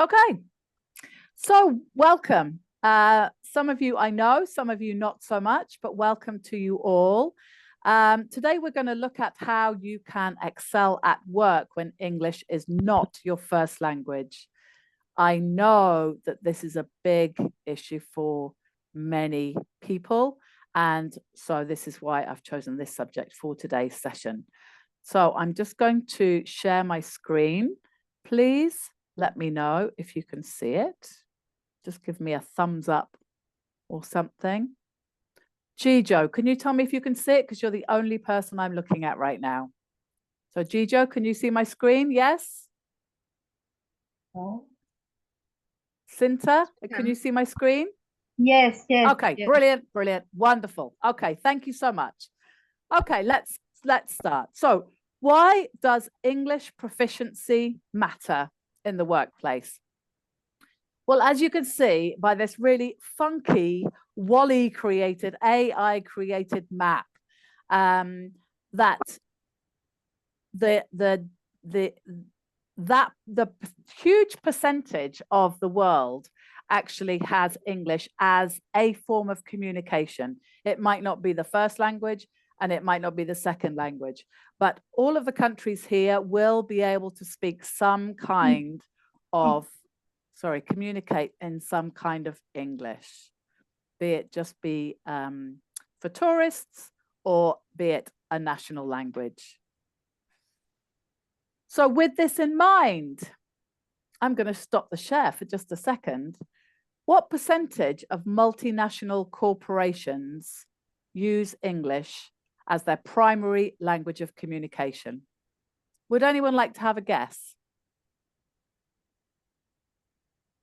Okay, so welcome. Some of you I know, some of you not so much, but welcome to you all. Today we're going to look at how you can excel at work when English is not your first language. I know that this is a big issue for many people, and so this is why I've chosen this subject for today's session. So I'm just going to share my screen. Please let me know if you can see it. Just give me a thumbs up or something. Gijo, can you tell me if you can see it? Because you're the only person I'm looking at right now. So Gijo, can you see my screen? Yes? Oh. Cinta, can you see my screen? Yes, yes. Okay, yes. brilliant, brilliant, wonderful. Okay, thank you so much. Okay, let's start. So why does English proficiency matter in the workplace? Well, as you can see by this really funky Wally created, AI created map, that the huge percentage of the world actually has English as a form of communication. It might not be the first language and it might not be the second language, but all of the countries here will be able to speak some kind of, communicate in some kind of English, be it just be for tourists or be it a national language. So with this in mind, I'm going to stop the share for just a second. What percentage of multinational corporations use English as their primary language of communication? Would anyone like to have a guess?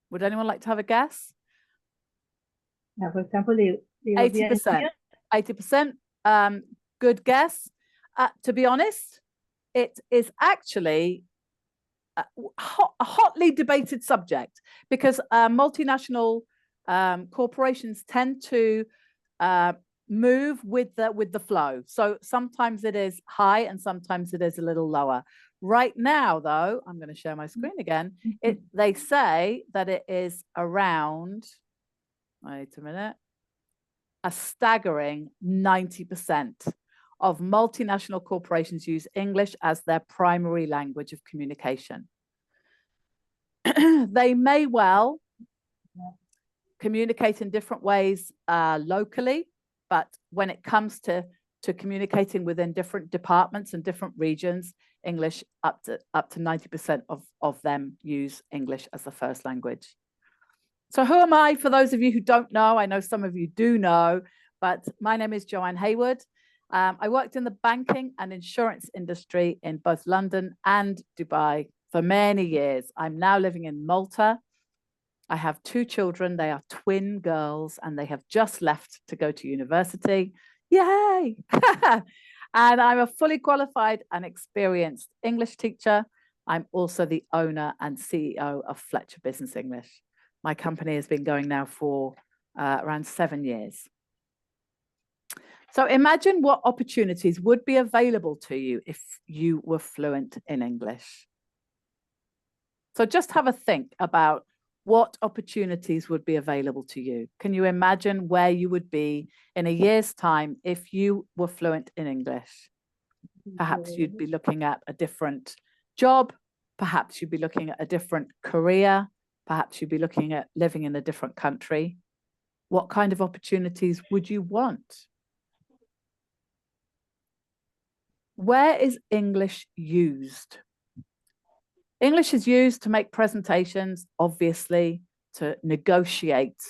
Would anyone like to have a guess? Now, for example, the 80%. 80%. Good guess. To be honest, it is actually a hotly debated subject because multinational corporations tend to move with the flow. So sometimes it is high and sometimes it is a little lower. Right now, though, I'm going to share my screen again. They say that it is around, wait a minute, a staggering 90% of multinational corporations use English as their primary language of communication. They may well communicate in different ways locally, but when it comes to communicating within different departments and different regions, English, up to 90% of them use English as the first language. So who am I? For those of you who don't know, I know some of you do know, but my name is Joanne Hayward. I worked in the banking and insurance industry in both London and Dubai for many years. I'm now living in Malta. I have 2 children. They are twin girls and they have just left to go to university. Yay! And I'm a fully qualified and experienced English teacher. I'm also the owner and CEO of Fletcher Business English. My company has been going now for around 7 years. So imagine what opportunities would be available to you if you were fluent in English. So just have a think about what opportunities would be available to you. Can you imagine where you would be in a year's time if you were fluent in English? Perhaps you'd be looking at a different job. Perhaps you'd be looking at a different career. Perhaps you'd be looking at living in a different country. What kind of opportunities would you want? Where is English used? English is used to make presentations, obviously, to negotiate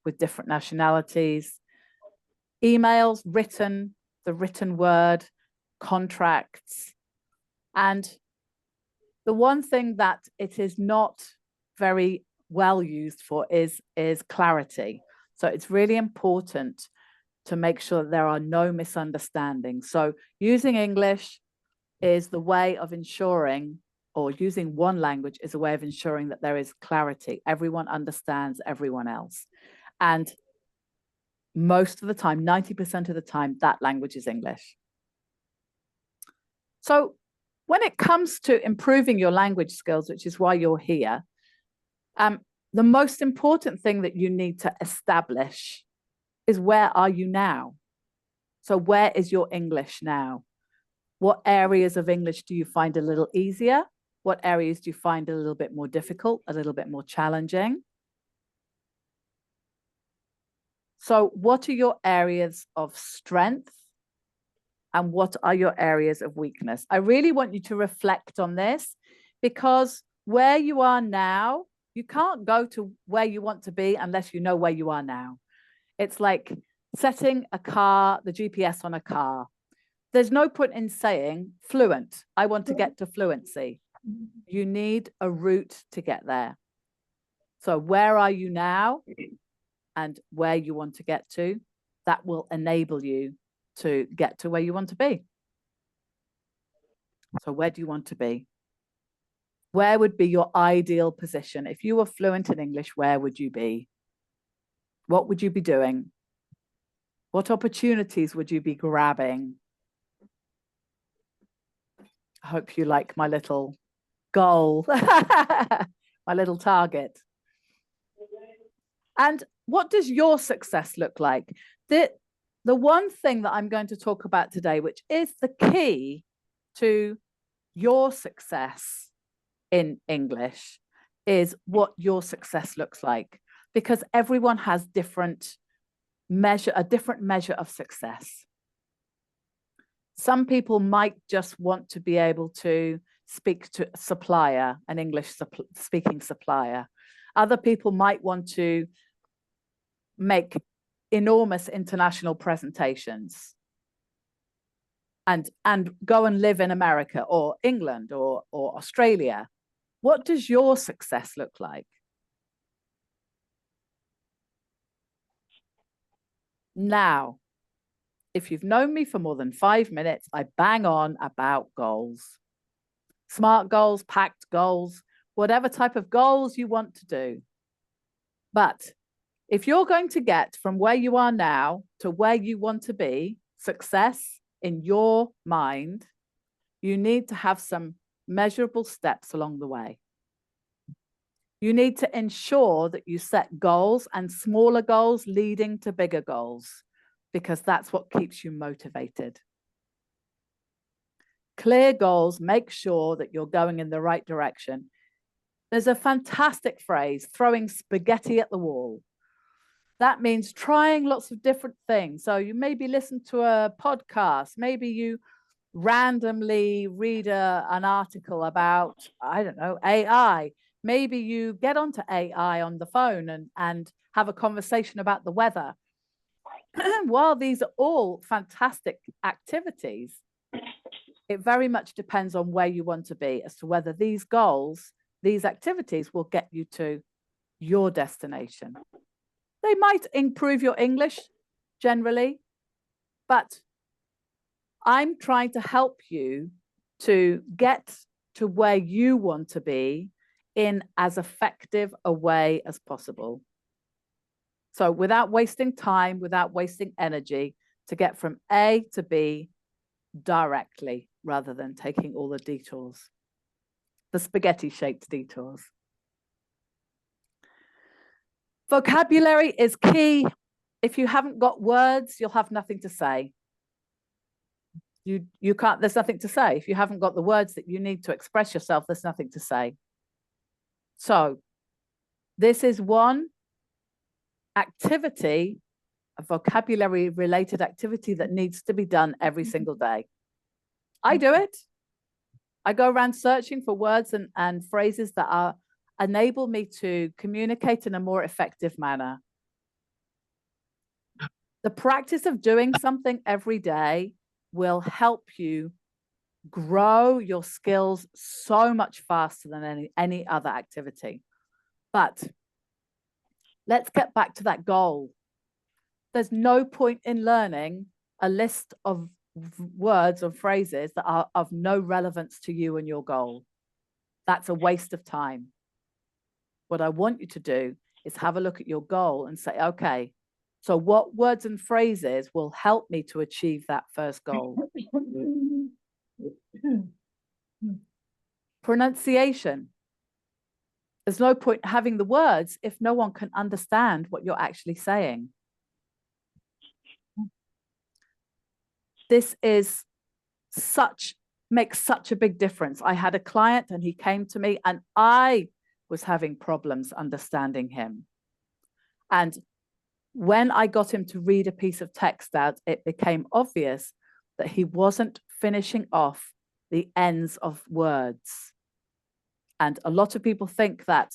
with different nationalities, emails, written, the written word, contracts. And the one thing that it is not very well used for is clarity. So it's really important to make sure that there are no misunderstandings. So using English is the way of ensuring, or using one language is a way of ensuring that there is clarity. Everyone understands everyone else. And most of the time, 90% of the time, that language is English. So when it comes to improving your language skills, which is why you're here, The most important thing that you need to establish is, where are you now? So where is your English now? What areas of English do you find a little easier? What areas do you find a little bit more difficult, a little bit more challenging? So what are your areas of strength? And what are your areas of weakness? I really want you to reflect on this, because where you are now, you can't go to where you want to be unless you know where you are now. It's like setting the GPS on a car. There's no point in saying fluent. I want to get to fluency. You need a route to get there. So where are you now and where you want to get to? That will enable you to get to where you want to be. So where do you want to be? Where would be your ideal position? If you were fluent in English, where would you be? What would you be doing? What opportunities would you be grabbing? I hope you like my little goal, my little target. And what does your success look like? The one thing that I'm going to talk about today, which is the key to your success in English, is what your success looks like, because everyone has a different measure of success. Some people might just want to be able to speak to a supplier, an English speaking supplier. Other people might want to make enormous international presentations and go and live in America or England or Australia. What does your success look like? Now, if you've known me for more than 5 minutes, I bang on about goals. Smart goals, packed goals, whatever type of goals you want to do. But if you're going to get from where you are now to where you want to be, success in your mind, you need to have some measurable steps along the way. You need to ensure that you set goals, and smaller goals leading to bigger goals, because that's what keeps you motivated. Clear goals make sure that you're going in the right direction. There's a fantastic phrase, throwing spaghetti at the wall. That means trying lots of different things. So you maybe listen to a podcast, maybe you randomly read an article about, I don't know, AI. Maybe you get onto AI on the phone and have a conversation about the weather. While these are all fantastic activities, it very much depends on where you want to be as to whether these goals, these activities will get you to your destination. They might improve your English generally, but I'm trying to help you to get to where you want to be in as effective a way as possible. So without wasting time, without wasting energy, to get from A to B directly, rather than taking all the detours, the spaghetti-shaped detours. Vocabulary is key. If you haven't got words, you'll have nothing to say. You can't, there's nothing to say. If you haven't got the words that you need to express yourself, there's nothing to say. So this is one activity, a vocabulary related activity that needs to be done every single day. I do it. I go around searching for words and phrases that enable me to communicate in a more effective manner. The practice of doing something every day will help you grow your skills so much faster than any other activity. But let's get back to that goal. There's no point in learning a list of words or phrases that are of no relevance to you and your goal. That's a waste of time. What I want you to do is have a look at your goal and say, okay, so what words and phrases will help me to achieve that first goal? Pronunciation. There's no point having the words if no one can understand what you're actually saying. This is makes such a big difference. I had a client and he came to me and I was having problems understanding him. And when I got him to read a piece of text out, it became obvious that he wasn't finishing off the ends of words. And a lot of people think that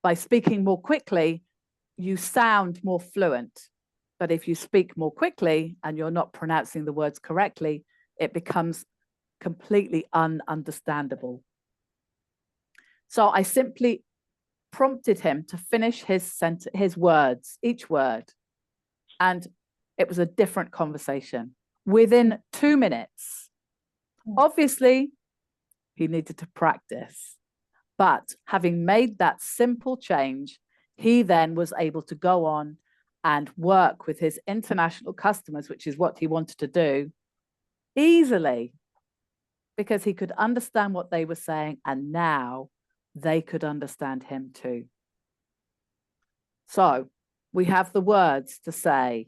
by speaking more quickly, you sound more fluent. But if you speak more quickly and you're not pronouncing the words correctly, it becomes completely ununderstandable. So I simply prompted him to finish his words, each word. And it was a different conversation within 2 minutes. Obviously, he needed to practice. But having made that simple change, he then was able to go on and work with his international customers, which is what he wanted to do, easily, because he could understand what they were saying, and now they could understand him too. So we have the words to say.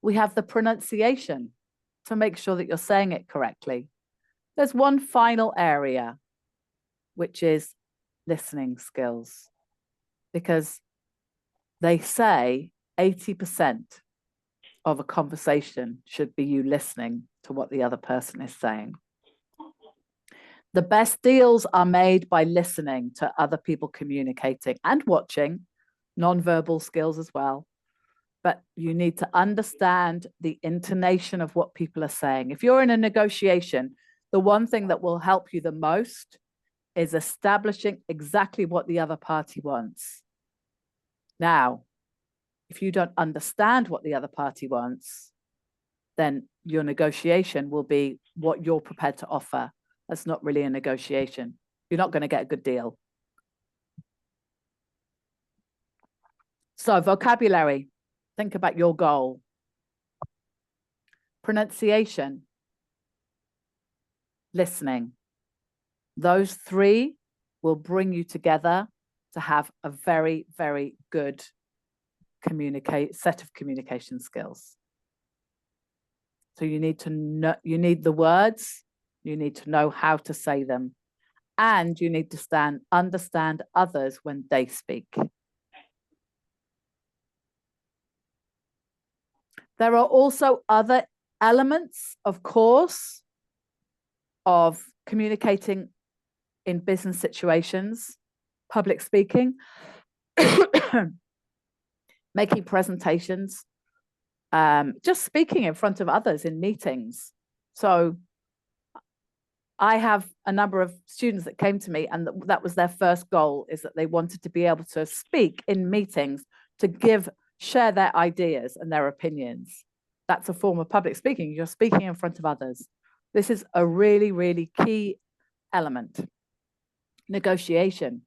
We have the pronunciation to make sure that you're saying it correctly. There's one final area, which is listening skills, because they say 80% of a conversation should be you listening to what the other person is saying. The best deals are made by listening to other people communicating and watching, nonverbal skills as well. But you need to understand the intonation of what people are saying. If you're in a negotiation, the one thing that will help you the most is establishing exactly what the other party wants. Now, if you don't understand what the other party wants, then your negotiation will be what you're prepared to offer. That's not really a negotiation. You're not going to get a good deal. So vocabulary, think about your goal. Pronunciation, listening. Those three will bring you together to have a very, very good set of communication skills. So you need to know, you need the words, you need to know how to say them, and you need to understand others when they speak. There are also other elements, of course, of communicating in business situations, public speaking, making presentations, just speaking in front of others in meetings. So I have a number of students that came to me, and that was their first goal, is that they wanted to be able to speak in meetings, to share their ideas and their opinions. That's a form of public speaking. You're speaking in front of others. This is a really, really key element. Negotiation.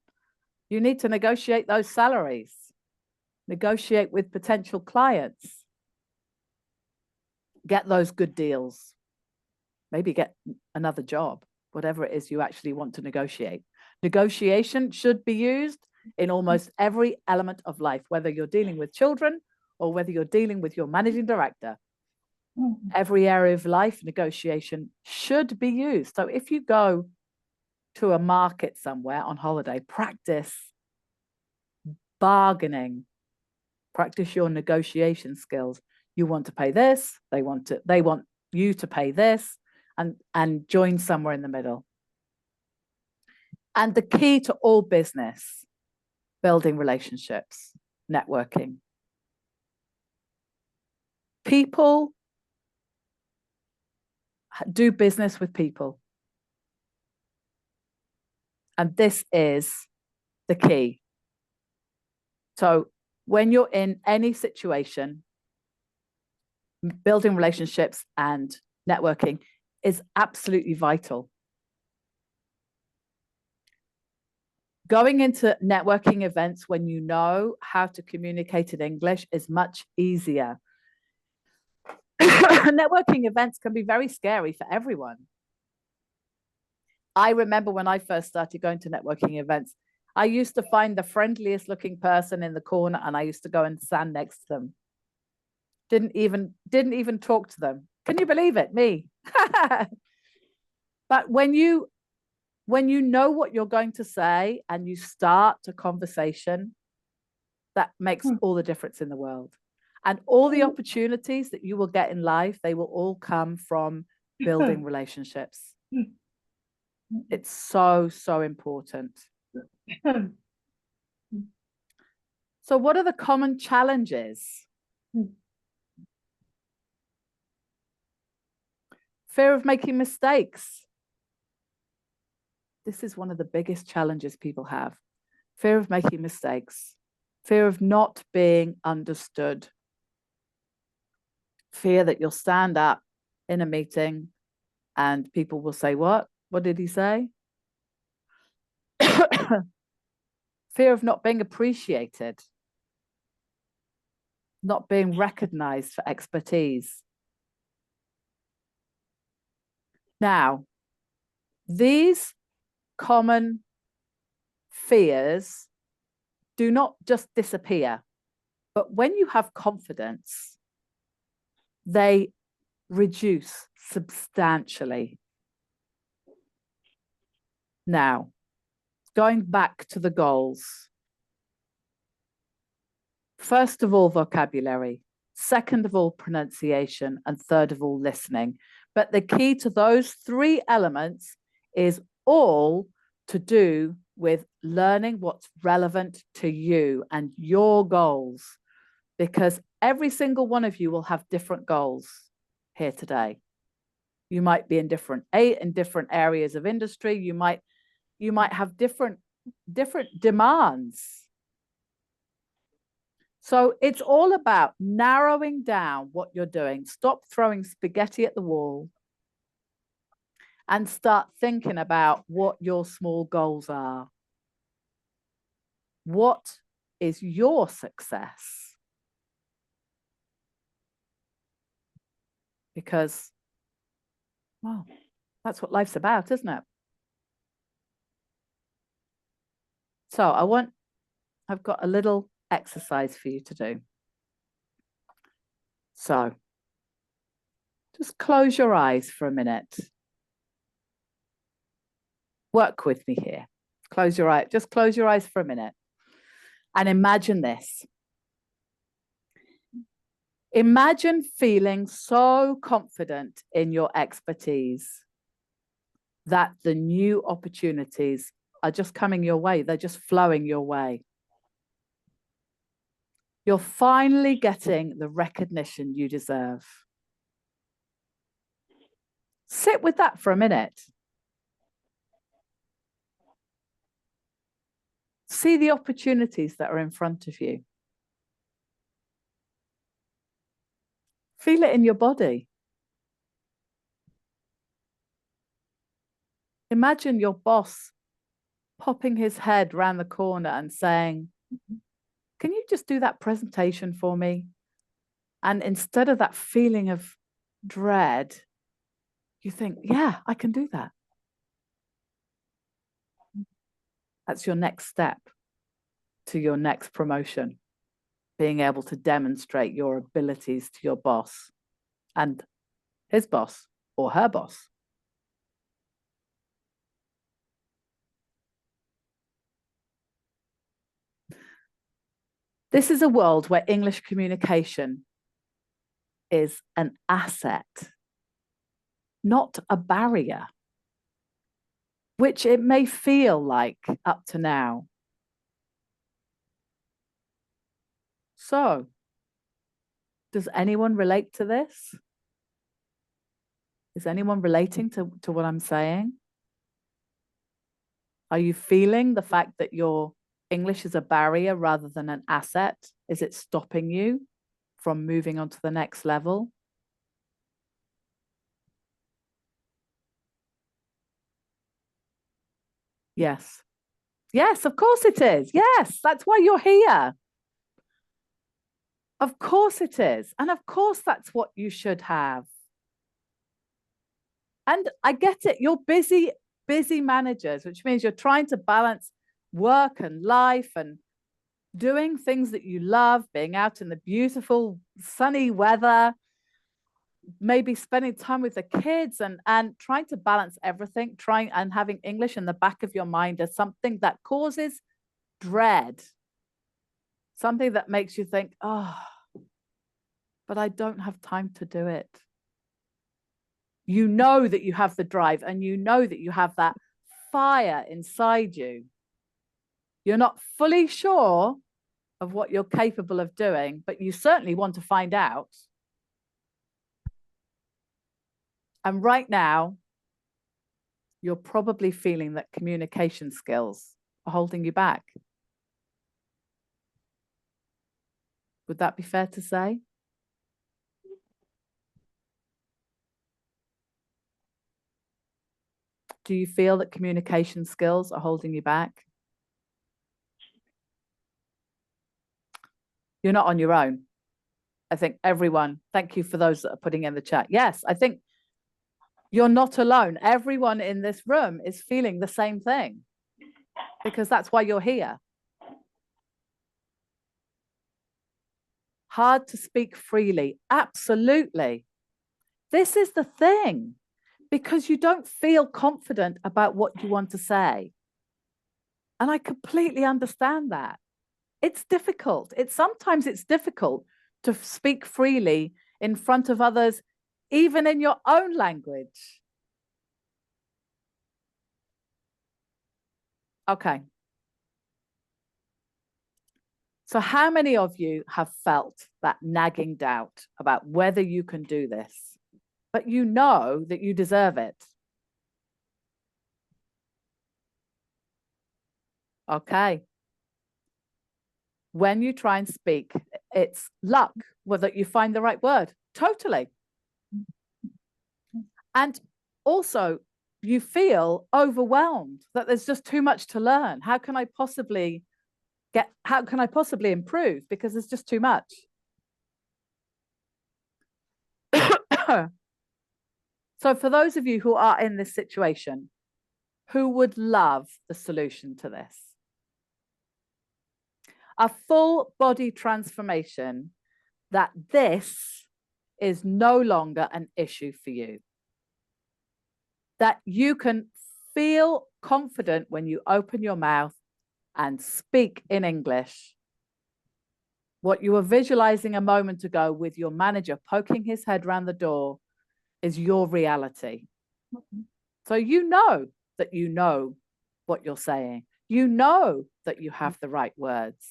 You need to negotiate those salaries. Negotiate with potential clients. Get those good deals. Maybe get another job, whatever it is you actually want to negotiate. Negotiation should be used in almost every element of life, whether you're dealing with children or whether you're dealing with your managing director. Every area of life, negotiation should be used. So if you go to a market somewhere on holiday, practice bargaining, practice your negotiation skills. You want to pay this, they want you to pay this, and join somewhere in the middle. And the key to all business, building relationships, networking. People do business with people. And this is the key. So when you're in any situation, building relationships and networking is absolutely vital. Going into networking events when you know how to communicate in English is much easier. Networking events can be very scary for everyone. I remember when I first started going to networking events, I used to find the friendliest looking person in the corner and I used to go and stand next to them. Didn't even talk to them. Can you believe it? Me. But when you know what you're going to say and you start a conversation, that makes all the difference in the world. And all the opportunities that you will get in life, they will all come from building relationships. It's so, so important. So what are the common challenges? Fear of making mistakes. This is one of the biggest challenges people have. Fear of making mistakes. Fear of not being understood. Fear that you'll stand up in a meeting and people will say, what? What did he say? Fear of not being appreciated. Not being recognized for expertise. Now, these common fears do not just disappear, but when you have confidence, they reduce substantially. Now, going back to the goals. First of all, vocabulary. Second of all, pronunciation. And third of all, listening. But the key to those three elements is all to do with learning what's relevant to you and your goals, because every single one of you will have different goals here today. You might be in different areas of industry. You might have different demands. So it's all about narrowing down what you're doing. Stop throwing spaghetti at the wall and start thinking about what your small goals are. What is your success? Because, well, that's what life's about, isn't it? So I've got a little exercise for you to do. So just close your eyes for a minute. Work with me here. Close your eyes. Just close your eyes for a minute and imagine this. Imagine feeling so confident in your expertise that the new opportunities are just coming your way. They're just flowing your way. You're finally getting the recognition you deserve. Sit with that for a minute. See the opportunities that are in front of you. Feel it in your body. Imagine your boss popping his head round the corner and saying, can you just do that presentation for me? And instead of that feeling of dread, you think, yeah, I can do that. That's your next step to your next promotion, being able to demonstrate your abilities to your boss and his boss or her boss. This is a world where English communication is an asset, not a barrier, which it may feel like up to now. So, does anyone relate to this? Is anyone relating to what I'm saying? Are you feeling the fact that your English is a barrier rather than an asset? Is it stopping you from moving on to the next level? Yes. Yes, of course it is. Yes, that's why you're here. Of course it is. And of course that's what you should have. And I get it. You're busy busy managers, which means you're trying to balance work and life and doing things that you love, being out in the beautiful sunny weather, maybe spending time with the kids and trying to balance everything, trying and having English in the back of your mind as something that causes dread, something that makes you think, oh, but I don't have time to do it. You know that you have the drive and you know that you have that fire inside you. You're not fully sure of what you're capable of doing, but you certainly want to find out. And right now, you're probably feeling that communication skills are holding you back. Would that be fair to say? Do you feel that communication skills are holding you back? You're not on your own. I think everyone, thank you for those that are putting in the chat. Yes, I think you're not alone. Everyone in this room is feeling the same thing because that's why you're here. Hard to speak freely. Absolutely. This is the thing, because you don't feel confident about what you want to say. And I completely understand that. It's difficult. Sometimes it's difficult to speak freely in front of others, even in your own language. Okay. So how many of you have felt that nagging doubt about whether you can do this, but you know that you deserve it? Okay. When you try and speak, it's luck whether you find the right word. Totally. And also, you feel overwhelmed that there's just too much to learn. How can I possibly improve? Because there's just too much. So for those of you who are in this situation, who would love the solution to this? A full body transformation, that this is no longer an issue for you. That you can feel confident when you open your mouth and speak in English. What you were visualizing a moment ago with your manager poking his head around the door is your reality. So you know that you know what you're saying. You know that you have the right words.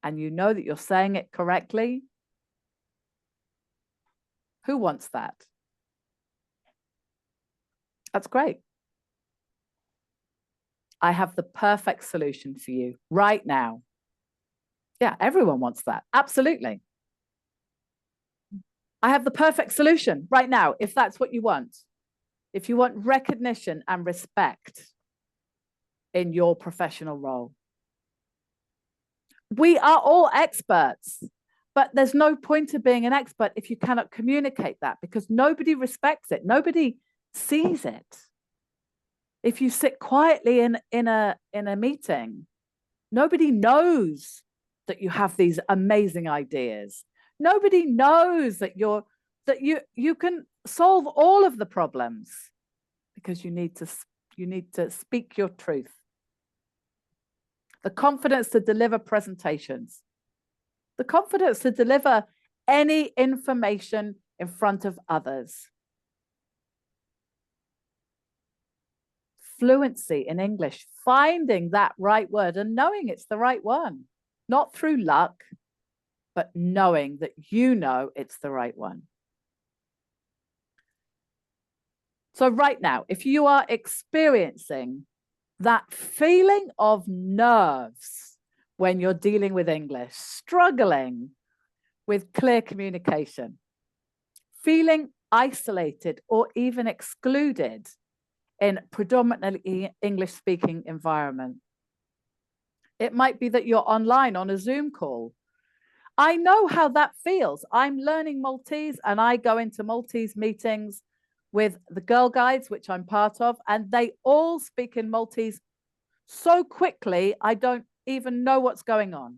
And you know that you're saying it correctly. Who wants that? That's great. I have the perfect solution for you right now. Yeah, everyone wants that. Absolutely. I have the perfect solution right now, if that's what you want. If you want recognition and respect in your professional role. We are all experts, but there's no point of being an expert if you cannot communicate that, because nobody respects it. Nobody sees it. If you sit quietly in a meeting, nobody knows that you have these amazing ideas. Nobody knows that you can solve all of the problems, because you need to speak your truth. The confidence to deliver presentations, the confidence to deliver any information in front of others. Fluency in English, finding that right word and knowing it's the right one, not through luck, but knowing that you know it's the right one. So right now, if you are experiencing that feeling of nerves when you're dealing with English, struggling with clear communication, feeling isolated or even excluded in predominantly English-speaking environment. It might be that you're online on a Zoom call. I know how that feels. I'm learning Maltese and I go into Maltese meetings with the Girl Guides, which I'm part of, and they all speak in Maltese so quickly, I don't even know what's going on.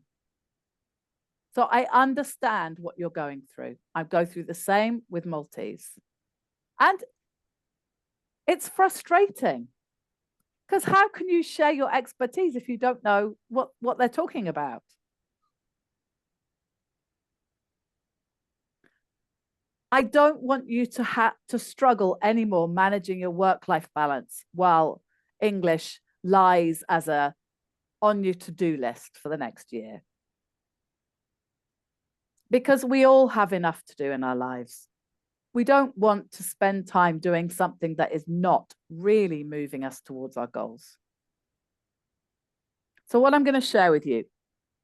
So I understand what you're going through. I go through the same with Maltese. And it's frustrating because how can you share your expertise if you don't know what they're talking about? I don't want you to have to struggle anymore managing your work-life balance while English lies as a on your to-do list for the next year. Because we all have enough to do in our lives. We don't want to spend time doing something that is not really moving us towards our goals. So what I'm going to share with you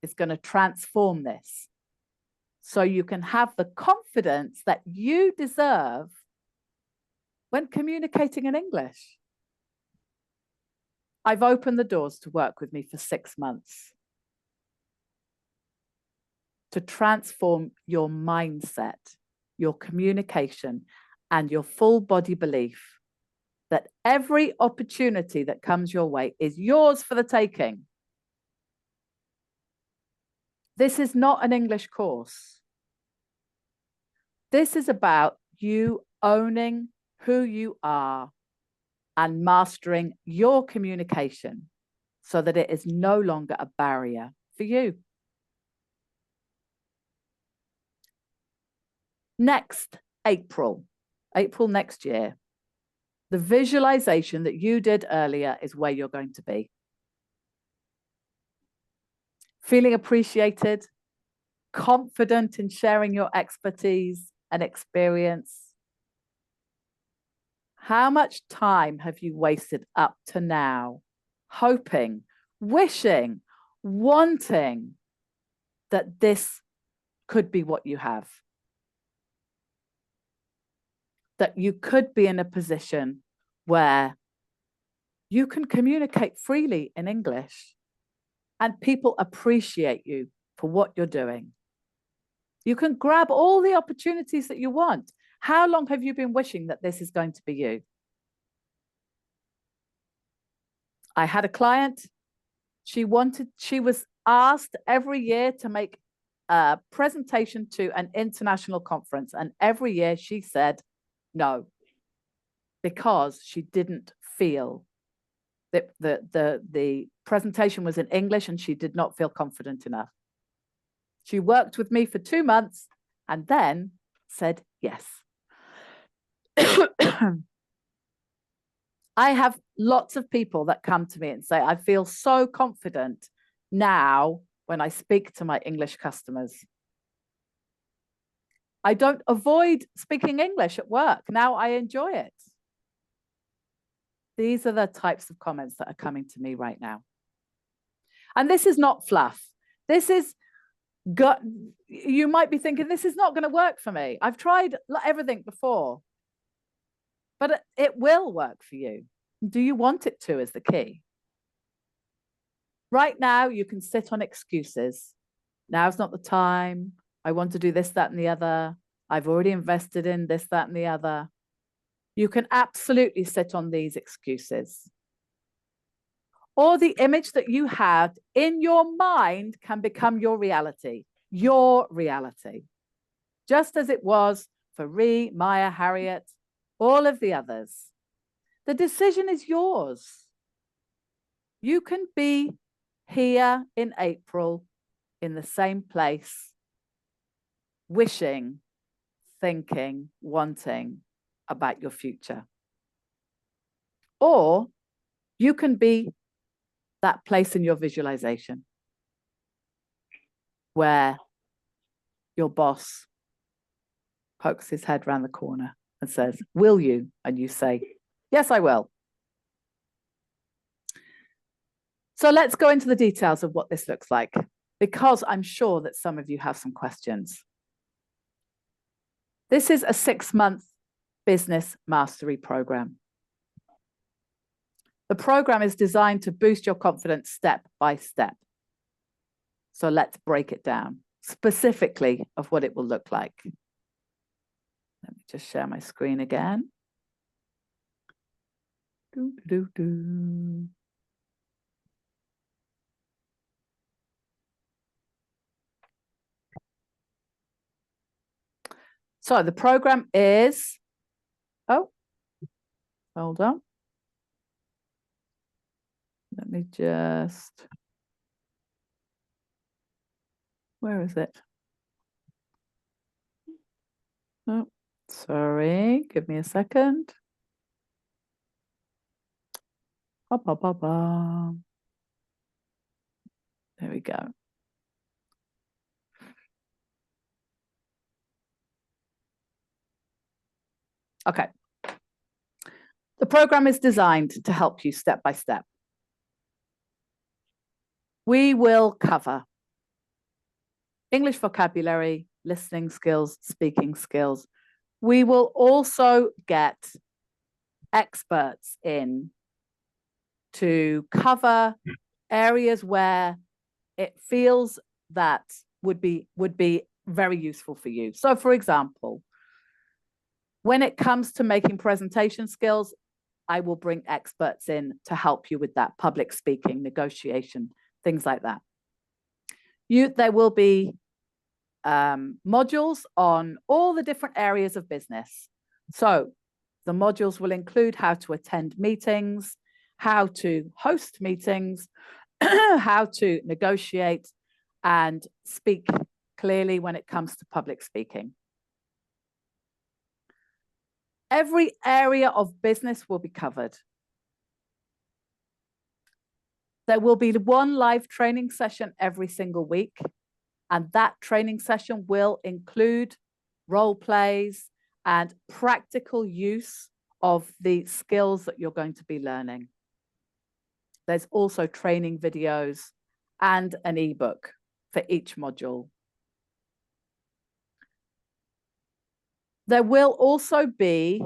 is going to transform this so you can have the confidence that you deserve when communicating in English. I've opened the doors to work with me for 6 months to transform your mindset, your communication, and your full body belief that every opportunity that comes your way is yours for the taking. This is not an English course. This is about you owning who you are and mastering your communication so that it is no longer a barrier for you. Next April next year, the visualization that you did earlier is where you're going to be. Feeling appreciated, confident in sharing your expertise and experience. How much time have you wasted up to now, hoping, wishing, wanting that this could be what you have? That you could be in a position where you can communicate freely in English and people appreciate you for what you're doing. You can grab all the opportunities that you want. How long have you been wishing that this is going to be you? I had a client, she was asked every year to make a presentation to an international conference. And every year she said no, because she didn't feel that the presentation was in English and she did not feel confident enough. She worked with me for 2 months and then said yes. I have lots of people that come to me and say, I feel so confident now when I speak to my English customers. I don't avoid speaking English at work. Now I enjoy it. These are the types of comments that are coming to me right now. And this is not fluff. This is you might be thinking, this is not going to work for me. I've tried everything before. But it will work for you. Do you want it to is the key. Right now, you can sit on excuses. Now's not the time. I want to do this, that, and the other. I've already invested in this, that, and the other. You can absolutely sit on these excuses. Or the image that you had in your mind can become your reality. Your reality. Just as it was for Ree, Maya, Harriet, all of the others. The decision is yours. You can be here in April in the same place, wishing, thinking, wanting about your future. Or you can be that place in your visualization where your boss pokes his head around the corner and says, will you? And you say, yes, I will. So let's go into the details of what this looks like, because I'm sure that some of you have some questions. This is a 6-month business mastery program. The program is designed to boost your confidence step by step. So let's break it down, specifically of what it will look like. Let me just share my screen again. Do, do, do. So the program is, oh, hold on. Let me just, where is it? Oh, sorry, give me a second. Ba, ba, ba, ba. There we go. Okay. The program is designed to help you step by step. We will cover English vocabulary, listening skills, speaking skills. We will also get experts in to cover areas where it feels that would be very useful for you. So for example, when it comes to making presentation skills, I will bring experts in to help you with that, public speaking, negotiation, things like that. There will be modules on all the different areas of business. So the modules will include how to attend meetings, how to host meetings, how to negotiate and speak clearly when it comes to public speaking. Every area of business will be covered. There will be one live training session every single week, and that training session will include role plays and practical use of the skills that you're going to be learning. There's also training videos and an ebook for each module. There will also be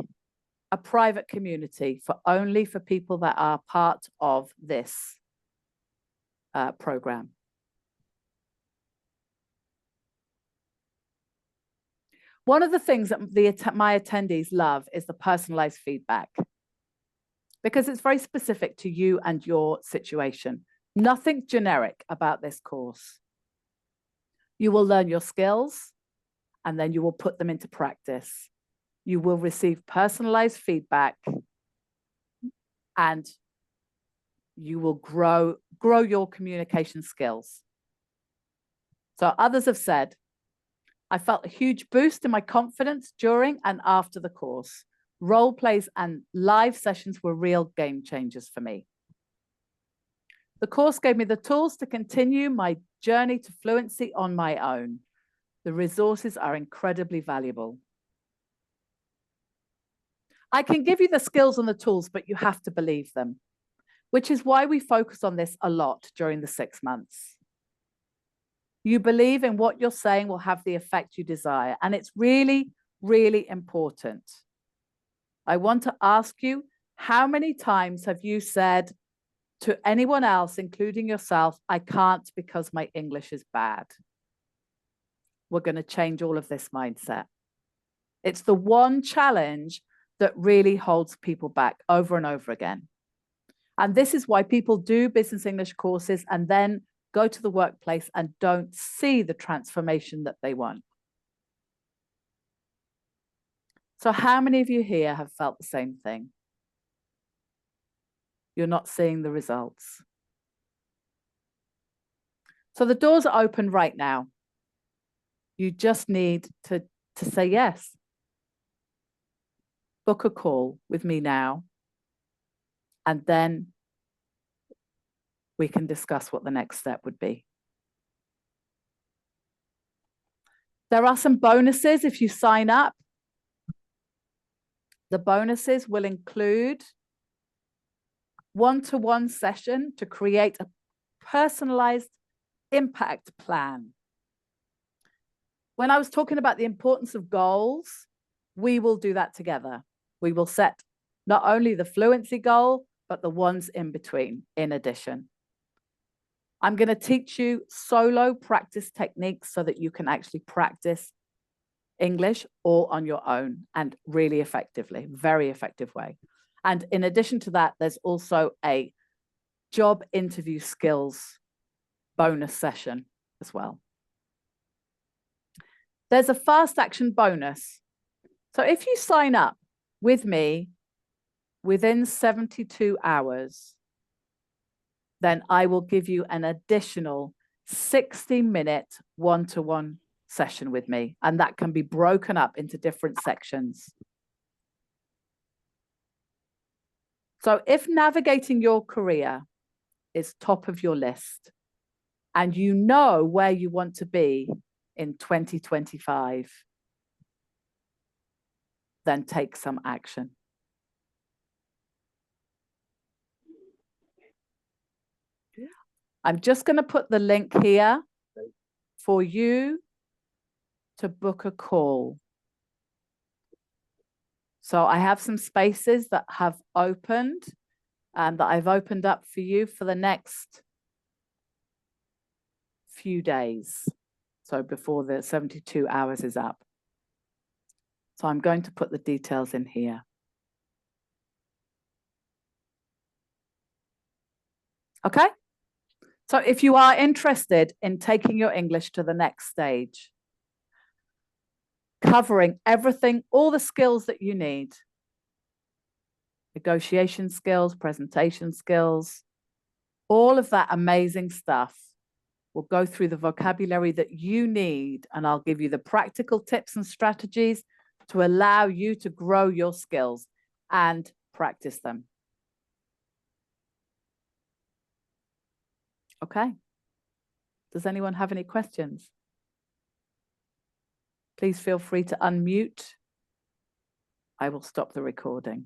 a private community only for people that are part of this program. One of the things that my attendees love is the personalized feedback, because it's very specific to you and your situation. Nothing generic about this course. You will learn your skills and then you will put them into practice. You will receive personalized feedback and you will grow your communication skills. So others have said, I felt a huge boost in my confidence during and after the course. Role plays and live sessions were real game changers for me. The course gave me the tools to continue my journey to fluency on my own. The resources are incredibly valuable. I can give you the skills and the tools, but you have to believe them, which is why we focus on this a lot during the 6 months. You believe in what you're saying will have the effect you desire, and it's really, really important. I want to ask you, how many times have you said to anyone else, including yourself, I can't because my English is bad? We're going to change all of this mindset. It's the one challenge that really holds people back over and over again. And this is why people do business English courses and then go to the workplace and don't see the transformation that they want. So how many of you here have felt the same thing? You're not seeing the results. So the doors are open right now. You just need to say yes. Book a call with me now, and then we can discuss what the next step would be. There are some bonuses if you sign up. The bonuses will include one-to-one session to create a personalized impact plan. When I was talking about the importance of goals, we will do that together. We will set not only the fluency goal, but the ones in between in addition. I'm going to teach you solo practice techniques so that you can actually practice English all on your own and really effectively, very effective way. And in addition to that, there's also a job interview skills bonus session as well. There's a fast action bonus. So if you sign up with me within 72 hours, then I will give you an additional 60-minute one-to-one session with me. And that can be broken up into different sections. So if navigating your career is top of your list and you know where you want to be in 2025, then take some action. I'm just going to put the link here for you to book a call. So I have some spaces that have opened and that I've opened up for you for the next few days. So before the 72 hours is up. So I'm going to put the details in here. Okay? So if you are interested in taking your English to the next stage, covering everything, all the skills that you need, negotiation skills, presentation skills, all of that amazing stuff, we'll go through the vocabulary that you need, and I'll give you the practical tips and strategies to allow you to grow your skills and practice them. Okay. Does anyone have any questions? Please feel free to unmute. I will stop the recording.